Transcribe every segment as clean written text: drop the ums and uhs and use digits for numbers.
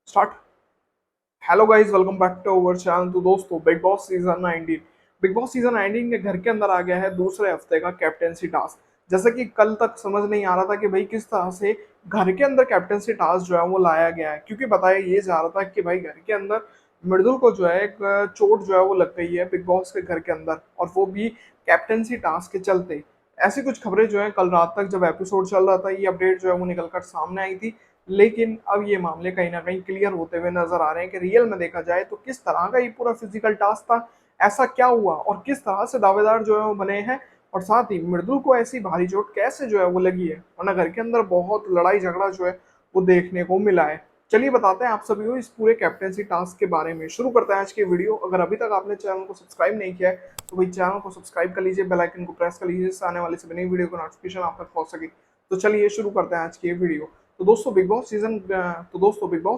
Start. Hello guys, welcome back to our channel. तो दोस्तों, big boss season 19 के घर के अंदर आ गया है दूसरे हफ्ते का कैप्टेंसी टास्क। जैसे कि कल तक समझ नहीं आ रहा था कि भाई किस तरह से घर के अंदर कैप्टेंसी टास्क जो है वो लाया गया है, क्योंकि बताया ये जा रहा था कि भाई घर के अंदर मृदुल को जो है एक चोट जो है वो लग गई है बिग बॉस के घर के अंदर, और वो भी कैप्टेंसी टास्क के चलते। ऐसी कुछ खबरें जो है कल रात तक जब एपिसोड चल रहा था, ये अपडेट जो है वो निकलकर सामने आई थी। लेकिन अब ये मामले कहीं ना कहीं क्लियर होते हुए नजर आ रहे हैं कि रियल में देखा जाए तो किस तरह का ये पूरा फिजिकल टास्क था, ऐसा क्या हुआ और किस तरह से दावेदार जो है वो बने हैं, और साथ ही मृदुल को ऐसी भारी चोट कैसे जो है वो लगी है, वरना घर के अंदर बहुत लड़ाई झगड़ा जो है वो देखने को मिला है। चलिए बताते हैं आप सभी को इस पूरे कैप्टेंसी टास्क के बारे में। शुरू करते हैं आज की वीडियो। अगर अभी तक आपने चैनल को सब्सक्राइब नहीं किया है तो भाई चैनल को सब्सक्राइब कर लीजिए, बेल आइकन को प्रेस कर लीजिए, जिससे आने वाली सभी नई वीडियो का नोटिफिकेशन आप तक पहुंच सके। तो चलिए शुरू करते हैं आज की वीडियो। तो दोस्तों बिग बॉस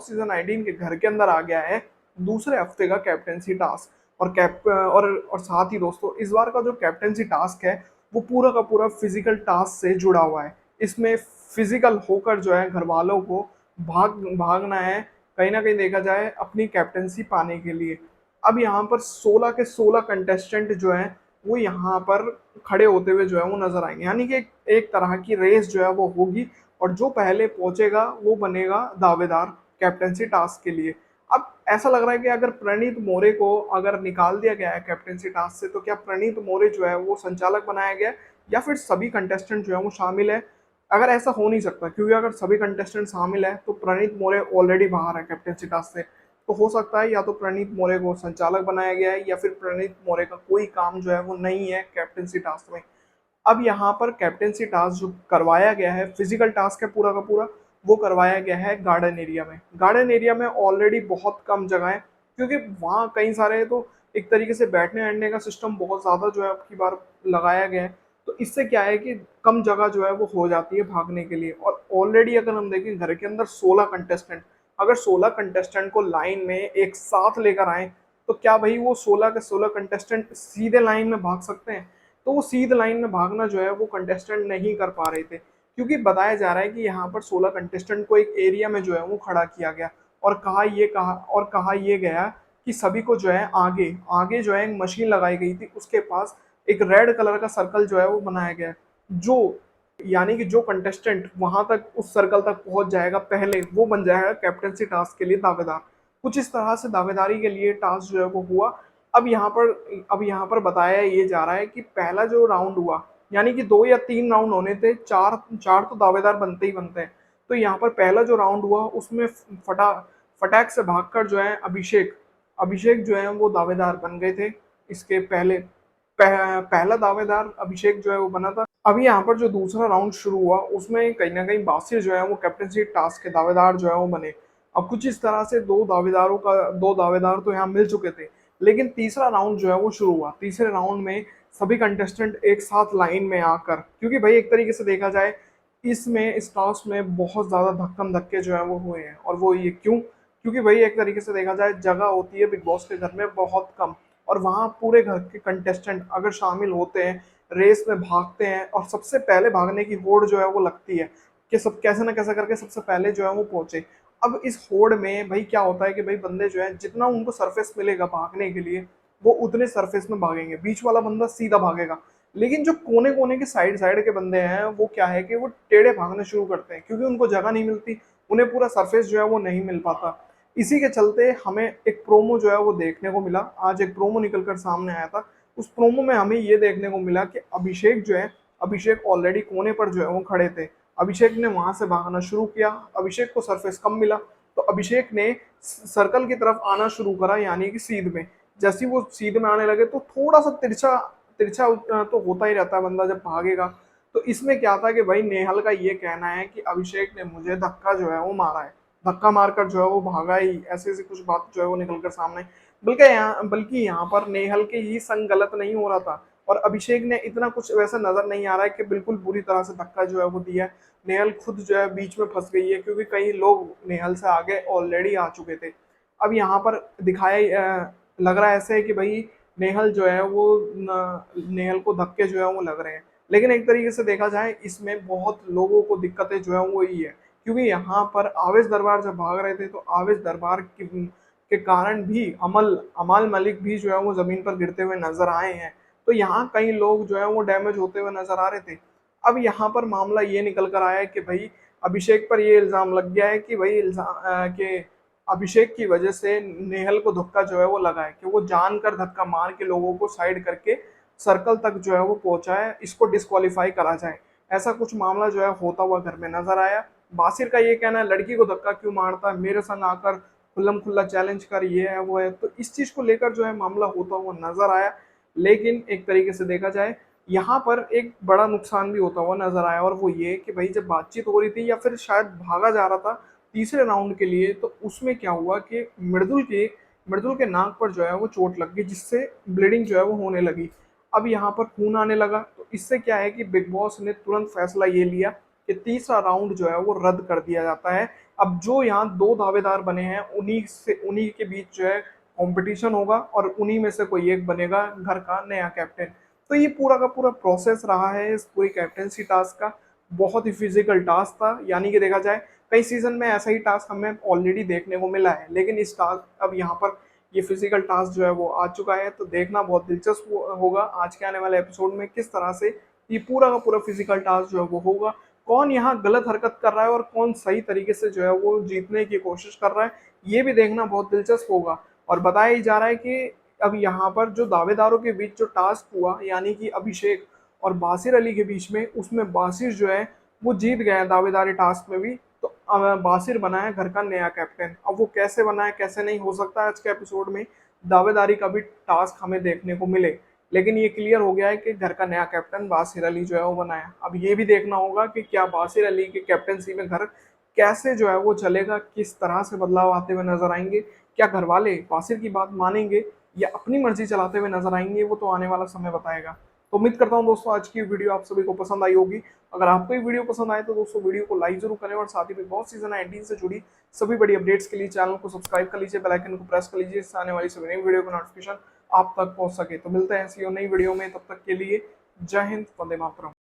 सीजन 19 के घर के अंदर आ गया है दूसरे हफ्ते का कैप्टेंसी टास्क। और साथ ही दोस्तों, इस बार का जो कैप्टेंसी टास्क है वो पूरा का पूरा फिजिकल टास्क से जुड़ा हुआ है। इसमें फिजिकल होकर जो है घर वालों को भागना है, कहीं ना कहीं देखा जाए अपनी कैप्टेंसी पाने के लिए। अब यहाँ पर 16 के 16 कंटेस्टेंट जो है वो यहाँ पर खड़े होते हुए जो है वो नजर आएंगे, यानी कि एक तरह की रेस जो है वो होगी, और जो पहले पहुंचेगा वो बनेगा दावेदार कैप्टेंसी टास्क के लिए। अब ऐसा लग रहा है कि अगर प्रणीत मोरे को अगर निकाल दिया गया है कैप्टेंसी टास्क से, तो क्या प्रणीत मोरे जो है वो संचालक बनाया गया है या फिर सभी कंटेस्टेंट जो है वो शामिल है? अगर ऐसा हो नहीं सकता, क्योंकि अगर सभी कंटेस्टेंट शामिल है तो प्रणीत मोरे ऑलरेडी बाहर है कैप्टेंसी टास्क से। तो हो सकता है या तो प्रणीत मोरे को संचालक बनाया गया है या फिर प्रणीत मोरे का कोई काम जो है वो नहीं है कैप्टेंसी टास्क में। अब यहाँ पर कैप्टेंसी टास्क जो करवाया गया है, फिजिकल टास्क है पूरा का पूरा, वो करवाया गया है गार्डन एरिया में। गार्डन एरिया में ऑलरेडी बहुत कम जगह है, क्योंकि वहाँ कई सारे तो एक तरीके से बैठने बैठने का सिस्टम बहुत ज़्यादा जो है अब की बार लगाया गया है। तो इससे क्या है कि कम जगह जो है वो हो जाती है भागने के लिए। और ऑलरेडी अगर हम देखें घर के अंदर 16 कंटेस्टेंट, अगर 16 कंटेस्टेंट को लाइन में एक साथ लेकर आए, तो क्या भाई वो 16 के 16 कंटेस्टेंट सीधे लाइन में भाग सकते हैं? तो वो सीध लाइन में भागना जो है वो कंटेस्टेंट नहीं कर पा रहे थे, क्योंकि बताया जा रहा है कि यहाँ पर 16 कंटेस्टेंट को एक एरिया में जो है वो खड़ा किया गया, और कहा ये गया कि सभी को जो है आगे आगे जो है एक मशीन लगाई गई थी, उसके पास एक रेड कलर का सर्कल जो है वो बनाया गया, जो यानी कि जो कंटेस्टेंट वहां तक उस सर्कल तक पहुंच जाएगा पहले, वो बन जाएगा कैप्टनसी टास्क के लिए दावेदार। कुछ इस तरह से दावेदारी के लिए टास्क जो है वो हुआ। अब यहाँ पर बताया ये जा रहा है कि पहला जो राउंड हुआ, यानी कि 2 या 3 राउंड होने थे, चार चार तो दावेदार बनते ही बनते हैं। तो यहाँ पर पहला जो राउंड हुआ उसमें फटाक से भागकर जो है अभिषेक अभिषेक जो है वो दावेदार बन गए थे। इसके पहले पहला दावेदार अभिषेक जो है वो बना था। अभी यहाँ पर जो दूसरा राउंड शुरू हुआ उसमें कहीं ना कहीं बासिर जो है वो कैप्टनसी टास्क के दावेदार जो है वो बने। अब कुछ इस तरह से दो दावेदार तो यहाँ मिल चुके थे, लेकिन तीसरा राउंड जो है वो शुरू हुआ। तीसरे राउंड में सभी कंटेस्टेंट एक साथ लाइन में आकर, क्योंकि भाई एक तरीके से देखा जाए इसमें इस टास्क में बहुत ज्यादा धक्कम धक्के जो है वो हुए हैं, और वो ये क्यों? क्योंकि भाई एक तरीके से देखा जाए जगह होती है बिग बॉस के घर में बहुत कम, और वहाँ पूरे घर के कंटेस्टेंट अगर शामिल होते हैं, रेस में भागते हैं, और सबसे पहले भागने की होड़ जो है वो लगती है कि सब कैसे ना कैसे करके सबसे पहले जो है वो पहुंचे। अब इस होड़ में भाई क्या होता है कि भाई बंदे जो है जितना उनको सरफेस मिलेगा भागने के लिए, वो उतने सरफेस में भागेंगे, बीच वाला बंदा सीधा भागेगा। लेकिन जो कोने कोने के साइड साइड के बंदे हैं वो क्या है कि वो टेढ़े भागने शुरू करते हैं, क्योंकि उनको जगह नहीं मिलती, उन्हें पूरा सरफेस जो है वो नहीं मिल पाता। इसी के चलते हमें एक प्रोमो जो है वो देखने को मिला। आज एक प्रोमो निकल कर सामने आया था। उस प्रोमो में हमें ये देखने को मिला कि अभिषेक ऑलरेडी कोने पर जो है वो खड़े थे। अभिषेक ने वहां से भागना शुरू किया, अभिषेक को सरफेस कम मिला, तो अभिषेक ने सर्कल की तरफ आना शुरू करा, यानी कि सीध में। जैसे ही वो सीध में आने लगे तो थोड़ा सा तिरछा तिरछा तो होता ही रहता है बंदा जब भागेगा। तो इसमें क्या था कि भाई नेहल का ये कहना है कि अभिषेक ने मुझे धक्का जो है वो मारा है, धक्का मारकर जो है वो भागा ही, ऐसे ऐसी कुछ बात जो है वो निकलकर सामने। बल्कि यहाँ पर नेहल के ही संग गलत नहीं हो रहा था, और अभिषेक ने इतना कुछ वैसा नजर नहीं आ रहा है कि बिल्कुल बुरी तरह से धक्का जो है वो दिया है। नेहल खुद जो है बीच में फंस गई है, क्योंकि कई लोग नेहल से आगे ऑलरेडी आ चुके थे। अब यहाँ पर लग रहा है ऐसे है कि भाई नेहल जो है वो नेहल को धक्के जो है वो लग रहे हैं। लेकिन एक तरीके से देखा जाए इसमें बहुत लोगों को दिक्कतें जो है वो ही है, क्योंकि यहाँ पर आवेश दरबार जब भाग रहे थे तो आवेश दरबार के कारण भी अमाल मलिक भी जो है वो जमीन पर गिरते हुए नजर आए हैं। तो यहाँ कई लोग जो है वो डैमेज होते हुए नजर आ रहे थे। अब यहाँ पर मामला ये निकल कर आया है कि भाई अभिषेक पर ये इल्जाम लग गया है कि भाई कि अभिषेक की वजह से नेहल को धक्का जो है वो लगा है, कि वो जानकर धक्का मार के लोगों को साइड करके सर्कल तक जो है वो पहुंचा है, इसको डिस्क्वालीफाई करा जाए। ऐसा कुछ मामला जो है होता हुआ घर में नजर आया। बासिर का ये कहना है लड़की को धक्का क्यों मारता है, मेरे संग आकर खुल्लम खुल्ला चैलेंज कर, ये है वो है। तो इस चीज को लेकर जो है मामला होता हुआ नजर आया। लेकिन एक तरीके से देखा जाए यहाँ पर एक बड़ा नुकसान भी होता हुआ नजर आया, और वो ये कि भाई जब बातचीत हो रही थी या फिर शायद भागा जा रहा था तीसरे राउंड के लिए, तो उसमें क्या हुआ कि मृदुल के नाक पर जो है वो चोट लग गई, जिससे ब्लीडिंग जो है वो होने लगी। अब यहाँ पर खून आने लगा, तो इससे क्या है कि बिग बॉस ने तुरंत फैसला ये लिया कि तीसरा राउंड जो है वो रद्द कर दिया जाता है। अब जो यहाँ दो दावेदार बने हैं उन्हीं के बीच जो है कंपटीशन होगा, और उन्हीं में से कोई एक बनेगा घर का नया कैप्टन। तो ये पूरा का पूरा प्रोसेस रहा है इस पूरी कैप्टनसी टास्क का। बहुत ही फिजिकल टास्क था, यानी कि देखा जाए कई सीजन में ऐसा ही टास्क हमें ऑलरेडी देखने को मिला है, लेकिन इस टास्क अब यहाँ पर ये फिजिकल टास्क जो है वो आ चुका है। तो देखना बहुत दिलचस्प होगा आज के आने वाले एपिसोड में किस तरह से ये पूरा का पूरा फिजिकल टास्क जो है वो होगा, कौन यहाँ गलत हरकत कर रहा है और कौन सही तरीके से जो है वो जीतने की कोशिश कर रहा है, ये भी देखना बहुत दिलचस्प होगा। और बताया ही जा रहा है कि अब यहाँ पर जो दावेदारों के बीच जो टास्क हुआ, यानी कि अभिषेक और बासिर अली के बीच में, उसमें बासिर जो है वो जीत गया दावेदारी टास्क में भी। तो बासिर बना है घर का नया कैप्टन। अब वो कैसे बना है कैसे नहीं, हो सकता है आज के एपिसोड में दावेदारी का भी टास्क हमें देखने को मिले, लेकिन ये क्लियर हो गया है कि घर का नया कैप्टन बासिर अली जो है वो बनाया। अब ये भी देखना होगा कि क्या बासिर अली की कैप्टनसी में घर कैसे जो है वो चलेगा, किस तरह से बदलाव आते हुए नजर आएंगे, क्या घर वाले बासिर की बात मानेंगे या अपनी मर्जी चलाते हुए नजर आएंगे, वो तो आने वाला समय बताएगा। तो उम्मीद करता हूँ दोस्तों आज की वीडियो आप सभी को पसंद आई होगी। अगर आपको ये वीडियो पसंद आए तो दोस्तों वीडियो को लाइक जरूर करें, और साथ ही बिग बॉस सीजन 19 से जुड़ी सभी बड़ी अपडेट्स के लिए चैनल को सब्सक्राइब कर लीजिए, बेल आइकन को प्रेस कर लीजिए, इससे आने वाली सभी नई वीडियो का नोटिफिकेशन आप तक पहुंच सके। तो मिलते हैं ऐसी और नई वीडियो में, तब तक के लिए जय हिंद, वंदे मातरम।